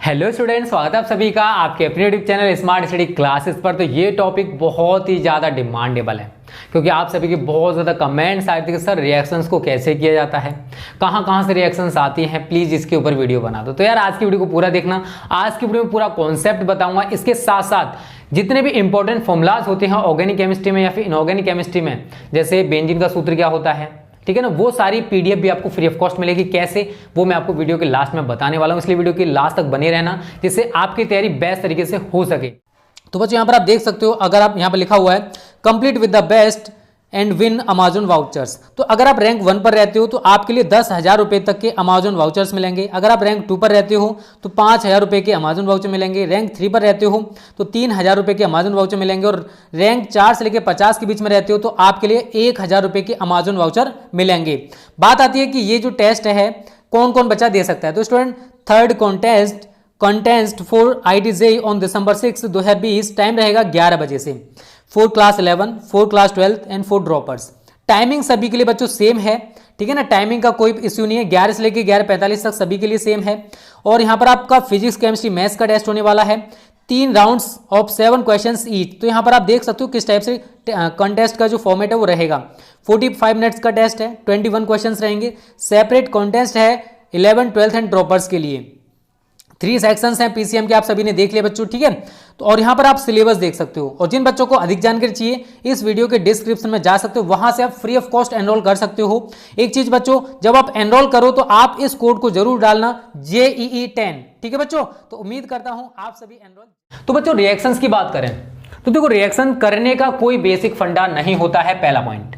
Hello students, स्वागत है आप सभी का आपके अपने YouTube channel smart study classes पर। तो ये टॉपिक बहुत ही ज़्यादा डिमांडेबल है क्योंकि आप सभी के बहुत ज़्यादा कमेंट्स आए थे कि सर रिएक्शंस को कैसे किया जाता है, कहाँ कहाँ से रिएक्शंस आती हैं, प्लीज़ इसके ऊपर वीडियो बना दो। तो यार आज की वीडियो को पूरा देखना। आज की वीडियो में पूरा कॉन्सेप्ट बताऊंगा, इसके साथ साथ जितने भी इंपॉर्टेंट फॉर्मूलाज होते हैं ऑर्गेनिक केमिस्ट्री में या फिर इनऑर्गेनिक केमिस्ट्री में, जैसे बेंजीन का सूत्र क्या होता है, ठीक है ना, वो सारी पीडीएफ भी आपको फ्री ऑफ कॉस्ट मिलेगी। कैसे, वो मैं आपको वीडियो के लास्ट में बताने वाला हूं, इसलिए वीडियो के लास्ट तक बने रहना जिससे आपकी तैयारी बेस्ट तरीके से हो सके। तो बच्चों यहाँ पर आप देख सकते हो, अगर आप यहाँ पर लिखा हुआ है complete with the best and win Amazon vouchers, तो अगर आप रैंक 1 पर रहते हो तो आपके लिए 10,000 रुपए तक के अमेजॉन वाउचर्स मिलेंगे। अगर आप रैंक 2 पर रहते हो तो 5,000 रुपए के अमेजॉन वाउचर मिलेंगे। रैंक 3 पर रहते हो तो 3,000 रुपए के अमेजॉन वाउचर मिलेंगे। और रैंक 4 से लेकर 50 के बीच में रहते हो तो आपके लिए 1,000 रुपए के अमेजॉन वाउचर मिलेंगे। बात आती है कि ये जो टेस्ट है कौन कौन बच्चा दे सकता है। तो student, third contest for IIT on December 6, 2020, time रहेगा 11 बजे से। For class 11, for class 12 and for droppers. Timing सभी के लिए बच्चों सेम है, ठीक है ना, टाइमिंग का कोई इश्यू नहीं है। 11 से लेकर 11:45 तक सभी के लिए सेम है। और यहाँ पर आपका फिजिक्स, केमिस्ट्री, मैथ्स का टेस्ट होने वाला है। 3 राउंड्स ऑफ 7 क्वेश्चंस ईच। तो यहाँ पर आप देख सकते हो किस टाइप से कंटेस्ट का जो फॉर्मेट है वो रहेगा। 45 मिनट्स का टेस्ट है, 21 क्वेश्चंस रहेंगे। सेपरेट कॉन्टेस्ट है 11, 12 एंड ड्रॉपर्स के लिए। 3 सेक्शंस हैं पीसीएम के, आप सभी ने देख लिया बच्चों, ठीक है। तो और यहाँ पर आप सिलेबस देख सकते हो। और जिन बच्चों को अधिक जानकारी चाहिए इस वीडियो के डिस्क्रिप्शन में जा सकते हो, वहां से आप फ्री ऑफ कॉस्ट एनरोल कर सकते हो। एक चीज बच्चों, जब आप एनरोल करो तो आप इस कोड को जरूर डालना JEE10, ठीक है बच्चों। तो उम्मीद करता हूं आप सभी एनरोल। तो बच्चों रिएक्शंस की बात करें तो देखो, रिएक्शन करने का कोई बेसिक फंडा नहीं होता है। पहला पॉइंट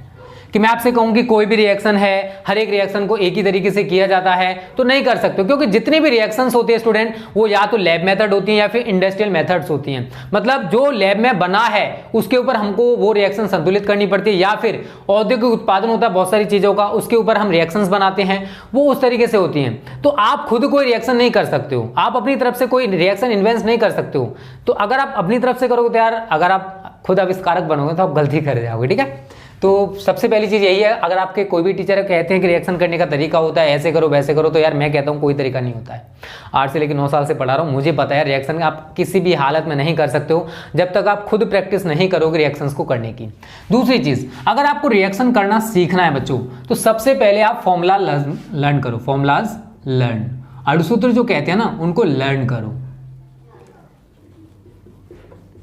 कि मैं आपसे कहूं कि कोई भी रिएक्शन है, हर एक रिएक्शन को एक ही तरीके से किया जाता है, तो नहीं कर सकते, क्योंकि जितनी भी रिएक्शंस होती है स्टूडेंट, वो या तो लैब मेथड होती हैं या फिर इंडस्ट्रियल मेथड्स होती हैं। मतलब जो लैब में बना है उसके ऊपर हमको वो रिएक्शन संतुलित करनी पड़ती है, या फिर औद्योगिक उत्पादन होता है बहुत सारी चीजों का, उसके ऊपर हम रिएक्शंस बनाते हैं, वो उस तरीके से होती हैं। तो आप खुद कोई रिएक्शन नहीं कर सकते हो, आप अपनी तरफ से कोई रिएक्शन इन्वेंट नहीं कर सकते हो। तो अगर आप अपनी तरफ से करोगे तो यार, अगर आप खुद आविष्कारक बनोगे तो आप गलती कर जाओगे, ठीक है। तो सबसे पहली चीज यही है, अगर आपके कोई भी टीचर कहते हैं कि रिएक्शन करने का तरीका होता है ऐसे करो वैसे करो, तो यार मैं कहता हूं कोई तरीका नहीं होता है। 8 से लेकर 9 साल से पढ़ा रहा हूं, मुझे पता है रिएक्शन आप किसी भी हालत में नहीं कर सकते हो जब तक आप खुद प्रैक्टिस नहीं करोगे रिएक्शंस को करने की। दूसरी चीज, अगर आपको रिएक्शन करना सीखना है बच्चों, तो सबसे पहले आप फॉर्मूला लर्न करो। फॉर्मूलाज लर्न, अणुसूत्र जो कहते हैं ना उनको लर्न करो,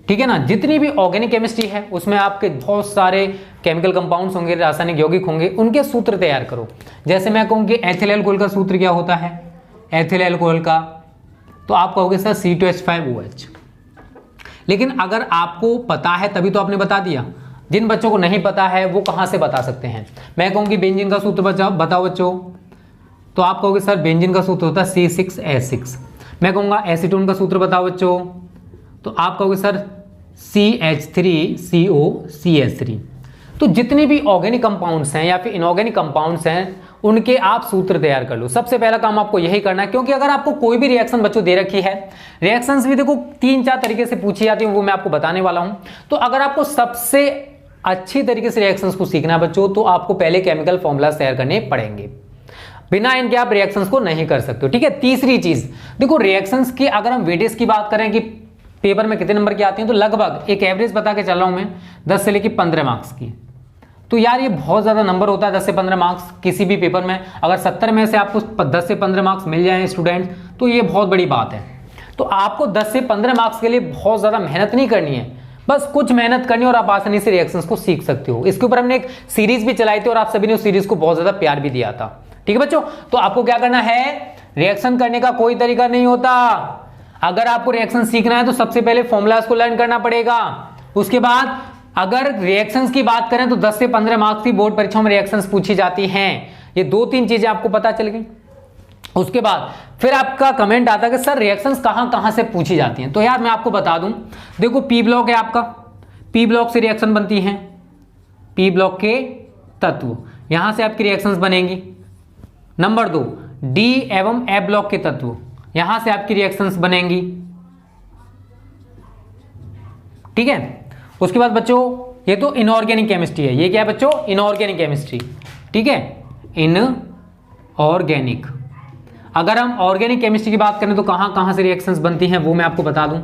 ठीक है ना। जितनी भी ऑर्गेनिक केमिस्ट्री है उसमें आपके बहुत सारे केमिकल कंपाउंड्स होंगे, रासायनिक यौगिक होंगे, उनके सूत्र तैयार करो। जैसे मैं कहूं कि एथिल अल्कोहल का सूत्र क्या होता है, एथिल अल्कोहल का, तो आप कहोगे सर C2H5OH। लेकिन अगर आपको पता है तभी तो आपने बता दिया, जिन बच्चों को नहीं पता है वो कहां से बता सकते हैं। मैं कहूं कि बेंजीन का सूत्र बताओ बच्चों, तो आप कहोगे सर बेंजीन का सूत्र होता है C6H6। मैं कहूंगा एसीटोन का सूत्र बताओ बच्चों, तो आप कहोगे सर CH3COCH3। तो जितने भी ऑर्गेनिक कंपाउंड्स हैं या फिर इनऑर्गेनिक कंपाउंड्स हैं उनके आप सूत्र तैयार कर लो। सबसे पहला काम आपको यही करना है, क्योंकि अगर आपको कोई भी रिएक्शन बच्चों दे रखी है, रिएक्शंस भी देखो 3-4 तरीके से पूछी जाती है, वो मैं आपको बताने वाला हूं। तो अगर आपको सबसे अच्छी तरीके से रिएक्शंस को सीखना है बच्चों, तो आपको पहले केमिकल फॉर्मूला तैयार करने पड़ेंगे, बिना इनके आप रिएक्शंस को नहीं कर सकते हो, ठीक है। तीसरी चीज देखो, रिएक्शंस की अगर हम वेटेज की बात करें कि पेपर में कितने नंबर की आती हैं, तो लगभग एक एवरेज बता के चल रहा हूं मैं 10 से लेकर 15 मार्क्स की। तो यार ये बहुत ज्यादा नंबर होता है 10 से 15 मार्क्स किसी भी पेपर में। अगर 70 में से आपको 10 से 15 मार्क्स मिल जाए स्टूडेंट, तो ये बहुत बड़ी बात है। तो आपको 10 से 15 मार्क्स के लिए बहुत ज्यादा मेहनत नहीं करनी है, बस कुछ मेहनत करनी और आप आसानी से रिएक्शंस को सीख सकते हो। इसके ऊपर हमने एक सीरीज भी चलाई थी और आप सभी ने उस सीरीज को बहुत ज्यादा प्यार भी दिया था, ठीक है बच्चों। तो आपको क्या करना है, रिएक्शन करने का कोई तरीका नहीं होता। अगर आपको रिएक्शन सीखना है तो सबसे पहले फॉर्मूलाज को लर्न करना पड़ेगा। उसके बाद अगर रिएक्शंस की बात करें तो 10 से 15 मार्क्स की बोर्ड परीक्षाओं में रिएक्शंस पूछी जाती हैं। ये 2-3 चीजें आपको पता चल गई। उसके बाद फिर आपका कमेंट आता है कि सर रिएक्शंस कहां कहां से पूछी जाती हैं। तो यार मैं आपको बता दूं, देखो पी ब्लॉक है आपका, पी ब्लॉक से रिएक्शन बनती है, पी ब्लॉक के तत्व, यहां से आपकी रिएक्शंस बनेंगी। नंबर 2, डी एवं ए ब्लॉक के तत्व, यहां से आपकी रिएक्शंस बनेंगी, ठीक है। उसके बाद बच्चों ये तो इनऑर्गेनिक केमिस्ट्री है, ये क्या है बच्चों, इनऑर्गेनिक केमिस्ट्री, ठीक है, इनऑर्गेनिक। अगर हम ऑर्गेनिक केमिस्ट्री की बात करें तो कहाँ कहाँ से रिएक्शंस बनती हैं वो मैं आपको बता दूं।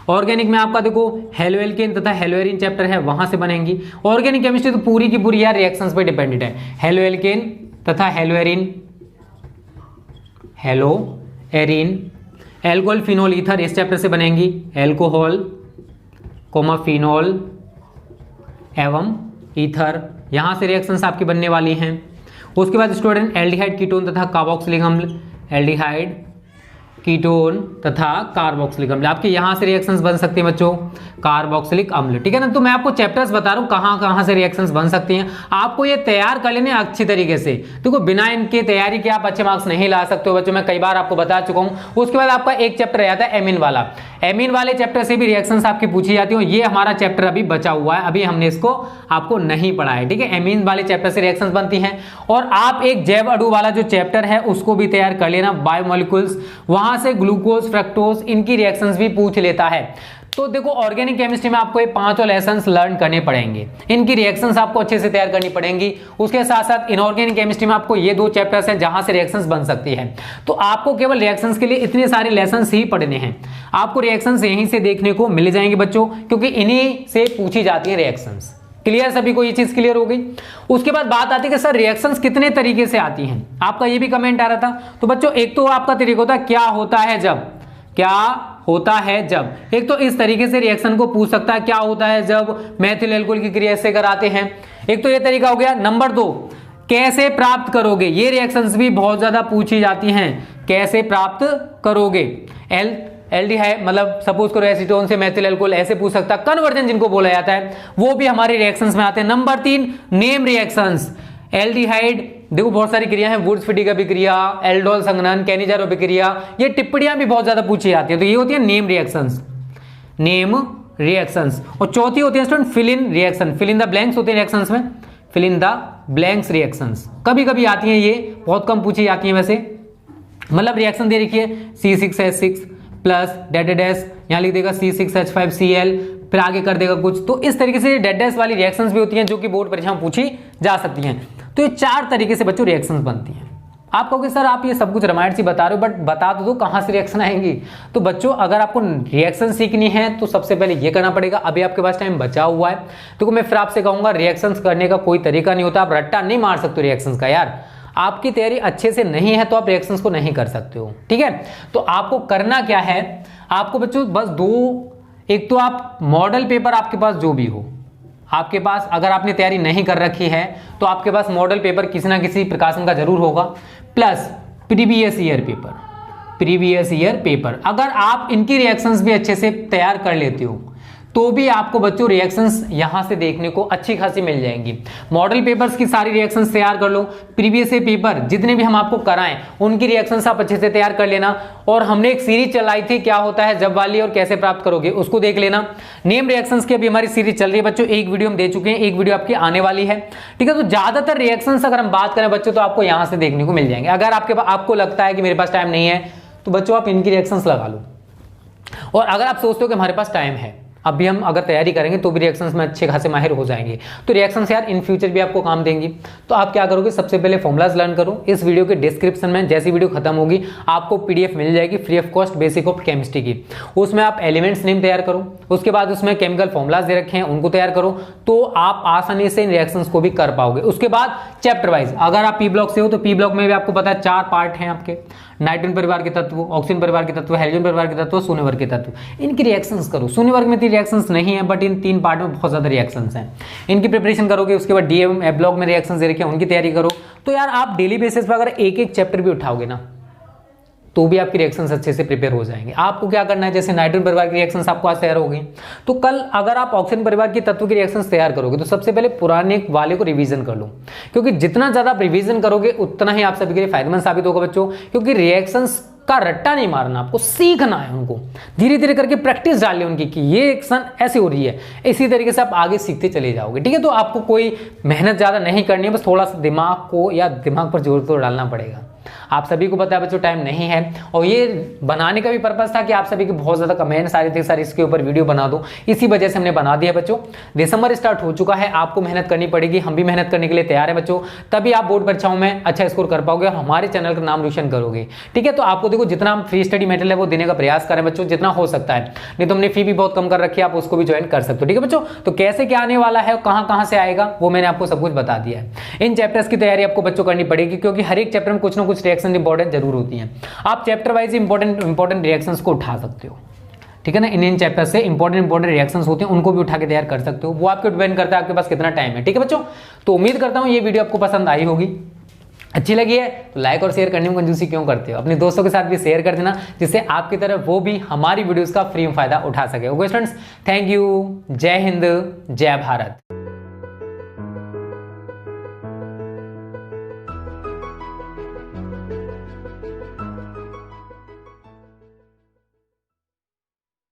ऑर्गेनिक में आपका देखो हेलोएल्केन तथा हेलोएरिन चैप्टर है, वहां से बनेंगी। ऑर्गेनिक केमिस्ट्री तो पूरी की पूरी यार रिएक्शंस पे डिपेंडेंट है। हेलोएल्केन तथा हेलोएरिन, हेलोएरिन, एल्कोहल फिनोल ईथर इस चैप्टर से बनेंगी। एल्कोहल कोमा फिनोल एवं ईथर, यहां से रिएक्शंस आपकी बनने वाली हैं। उसके बाद स्टूडेंट एल्डिहाइड कीटोन तथा कार्बोक्सिलिक अम्ल, एल्डिहाइड कीटोन तथा कार्बोक्सिलिक अम्ल, आपके यहां से रिएक्शंस बन सकती हैं बच्चों, कार्बोक्सिलिक अम्ल। ठीक है ना, तो मैं आपको चैप्टर्स बता रहा हूं कहां कहां से रिएक्शंस बन सकती हैं, आपको ये तैयार कर लेने अच्छी तरीके से। देखो बिना इनके तैयारी के आप अच्छे मार्क्स नहीं ला सकते हो बच्चों, मैं कई बार आपको बता चुका हूं। उसके बाद आपका एक चैप्टर रह जाता है एमीन वाला, एमीन वाले चैप्टर से भी रिएक्शंस आपकी पूछी जाती है। ये हमारा चैप्टर अभी बचा हुआ है, अभी हमने इसको आपको नहीं पढ़ा है। ठीक है, एमीन वाले चैप्टर से रिएक्शंस बनती हैं। और आप एक जैव अणु वाला जो चैप्टर है उसको भी तैयार कर लेना, बायोमोलिक्यूल्स, वहां से ग्लूकोज फ्रक्टोज इनकी रिएक्शंस भी पूछ लेता है। तो देखो ऑर्गेनिक केमिस्ट्री में आपको ये 5 लेसन्स लर्न करने पड़ेंगे, इनकी रिएक्शंस आपको अच्छे से तैयार करनी पड़ेंगी। उसके साथ साथ इनऑर्गेनिक केमिस्ट्री में आपको ये 2 चैप्टर्स हैं जहां से रिएक्शंस बन सकती है। तो आपको केवल रिएक्शंस के लिए इतने सारे लेसन्स ही पढ़ने हैं, आपको रिएक्शंस यहीं से देखने को मिल जाएंगे बच्चों, क्योंकि इन्हीं से पूछी जाती है रिएक्शंस। क्लियर, सभी को ये चीज क्लियर हो गई। उसके बाद बात आती है कि सर रिएक्शंस कितने तरीके से आती हैं, आपका ये भी कमेंट आ रहा था। तो बच्चों एक तो आपका तरीका होता है क्या होता है जब, क्या होता है जब, एक तो इस तरीके से रिएक्शन को पूछ सकता है क्या होता है जब मेथिल एल्कोहल की क्रिया से कराते हैं, एक तो ये तरीका हो गया। नंबर 2 कैसे प्राप्त करोगे, ये रिएक्शंस भी बहुत ज्यादा पूछी जाती हैं, कैसे प्राप्त करोगे। एल्डिहाइड मतलब सपोज करो एसीटोन से मेथिल एल्कोहल, ऐसे पूछ सकता। कन्वर्जन जिनको बोला जाता है वो भी हमारे रिएक्शंस में आते हैं। नंबर 3 नेम रिएक्शंस, एल्डिहाइड देखो बहुत सारी क्रिया है, वुड्स-फिटी का क्रिया, एल्डोल संघनन, कैनिजारो क्रिया, ये टिप्पणियां भी बहुत ज्यादा पूछी जाती है। तो ये होती है नेम रिएक्शंस, नेम रिएक्शंस। और चौथी होती है student fill in reaction, fill in the blanks होते हैं रिएक्शंस में, fill in the blanks reactions कभी कभी आती हैं, ये बहुत कम पूछी जाती है वैसे। मतलब रिएक्शन दे रखी है C6H6 प्लस डेड डैश, यहां लिख देगा C6H5Cl, फिर आगे कर देगा कुछ। तो इस तरीके से डेड डैश वाली रिएक्शंस भी होती हैं जो कि बोर्ड परीक्षा में पूछी जा सकती हैं। तो ये 4 तरीके से बच्चों रिएक्शंस बनती हैं। आप कहोगे सर आप ये सब कुछ रामायण से बता रहे हो, बट बता दो कहां से रिएक्शन आएंगी। तो बच्चों अगर आपको रिएक्शन सीखनी है तो सबसे पहले ये करना पड़ेगा। अभी आपके पास टाइम बचा हुआ है, तो मैं फिर आपसे कहूंगा रिएक्शंस करने का कोई तरीका नहीं होता, आप रट्टा नहीं मार सकते रिएक्शंस का। यार आपकी तैयारी अच्छे से नहीं है तो आप रिएक्शंस को नहीं कर सकते हो। ठीक है, तो आपको करना क्या है, आपको बच्चों बस 2, एक तो आप मॉडल पेपर आपके पास जो भी हो, आपके पास अगर आपने तैयारी नहीं कर रखी है तो आपके पास मॉडल पेपर किसी ना किसी प्रकाशन का जरूर होगा, plus previous year paper, previous year paper. अगर आप इनकी रिएक्शंस भी अच्छे से तैयार कर लेते हो तो भी आपको बच्चों रिएक्शंस यहां से देखने को अच्छी खासी मिल जाएंगी। मॉडल पेपर्स की सारी रिएक्शंस तैयार कर लो, प्रीवियस ईयर पेपर जितने भी हम आपको कराएं उनकी रिएक्शंस आप अच्छे से तैयार कर लेना। और हमने एक सीरीज चलाई थी क्या होता है जब वाली और कैसे प्राप्त करोगे, उसको देख लेना। नेम रिएक्शंस की अभी हमारी सीरीज चल रही है बच्चों, एक वीडियो हम दे चुके हैं, एक वीडियो आपकी आने वाली है। ठीक है, तो ज्यादातर रिएक्शंस अगर हम बात करें बच्चों तो आपको यहां से देखने को मिल जाएंगे। अगर आपको लगता है कि मेरे पास टाइम नहीं है तो बच्चों आप इनकी रिएक्शंस लगा लो। और अगर आप सोचते हो कि हमारे पास टाइम है, अभी हम अगर तैयारी करेंगे तो भी रिएक्शंस में अच्छे खासे माहिर हो जाएंगे, तो रिएक्शंस यार इन फ्यूचर भी आपको काम देंगी। तो आप क्या करोगे, सबसे पहले फॉर्मुलाज लर्न करो। इस वीडियो के डिस्क्रिप्शन में जैसी वीडियो खत्म होगी आपको PDF मिल जाएगी free of cost basic of chemistry की, उसमें आप एलिमेंट्स नेम तैयार करो, उसके बाद उसमें केमिकल फॉर्मुलाज दे रखे हैं उनको तैयार करो, तो आप आसानी से इन रिएक्शंस को भी कर पाओगे। उसके बाद चैप्टर वाइज अगर आप P ब्लॉक से हो तो P ब्लॉक में भी आपको पता है 4 पार्ट हैं आपके, नाइट्रोजन परिवार के तत्व, ऑक्सीजन परिवार के तत्व, हाइड्रोजन परिवार के तत्व, शून्य वर्ग के तत्व, इनकी रिएक्शंस करो। शून्य वर्ग में 3 रिएक्शंस नहीं है बट इन 3 पार्ट में बहुत ज्यादा रिएक्शंस हैं, इनकी प्रिपरेशन करोगे। उसके बाद DM ब्लॉक में रिएक्शंस दे रखे हैं उनकी तैयारी करो। तो यार आप डेली बेसिस पर अगर एक चैप्टर भी उठाओगे ना तो भी आपकी रिएक्शंस अच्छे से प्रिपेयर हो जाएंगे। आपको क्या करना है, जैसे नाइट्रोजन परिवार की रिएक्शंस आपको आज तैयार हो गई, तो कल अगर आप ऑक्सीजन परिवार की तत्व की रिएक्शंस तैयार करोगे तो सबसे पहले पुराने वाले को रिवीजन कर लो, क्योंकि जितना ज्यादा आप रिवीजन करोगे उतना ही आप सभी के लिए फायदेमंद साबित होगा बच्चों। क्योंकि रिएक्शंस का रट्टा नहीं मारना, आपको सीखना है, उनको धीरे धीरे करके प्रैक्टिस डालनी उनकी कि ये एक्शन ऐसे हो रही है, इसी तरीके से आप आगे सीखते चले जाओगे। ठीक है, तो आपको कोई मेहनत ज्यादा नहीं करनी है, बस थोड़ा सा दिमाग को या दिमाग पर जोर तो डालना पड़ेगा। आप सभी को पता है बच्चों टाइम नहीं है, और ये बनाने का भी पर्पस था कि आप सभी के बहुत ज़्यादा कमेंट्स आ रहे थे सर इसके ऊपर वीडियो बना दो, इसी वजह से हमने बना दिया बच्चों। दिसंबर स्टार्ट हो चुका है, आपको मेहनत करनी पड़ेगी, हम भी मेहनत करने के लिए तैयार है बच्चों, तभी आप बोर्ड परीक्षाओं में अच्छा स्कोर कर पाओगे और हमारे चैनल का नाम रोशन करोगे। ठीक है, तो आपको देखो जितना हम फ्री स्टडी मटेरियल है वो देने का प्रयास करें बच्चों, जितना हो सकता है, नहीं तो हमने फी भी बहुत कम कर रखी है, आप उसको भी ज्वाइन कर सकते हो। ठीक है बच्चों, तो कैसे क्या आने वाला है, कहां कहां से आएगा, वो मैंने आपको सब कुछ बता दिया है। इन चैप्टर्स की तैयारी आपको बच्चों करनी पड़ेगी, क्योंकि हर एक चैप्टर में कुछ ना कुछ रिएक्शन इंपॉर्टेंट जरूर होती है। आप चैप्टर वाइज इंपॉर्टेंट रिएक्शंस को उठा सकते हो। ठीक है ना, इन चैप्टर से इंपॉर्टेंट रिएक्शंस होते हैं, उनको भी उठा के तैयार कर सकते हो। वो आपको डिपेंड करता है आपके पास कितना टाइम है। ठीक है बच्चों, तो उम्मीद करता हूं ये वीडियो आपको पसंद आई होगी, अच्छी लगी है तो लाइक और शेयर करने में कंजूसी क्यों करते हो, अपने दोस्तों के साथ भी शेयर कर देना, जिससे आपकी तरफ वो भी हमारी वीडियोस का फ्री में फायदा उठा सके। ओके स्टूडेंट्स, थैंक यू, जय हिंद, जय भारत।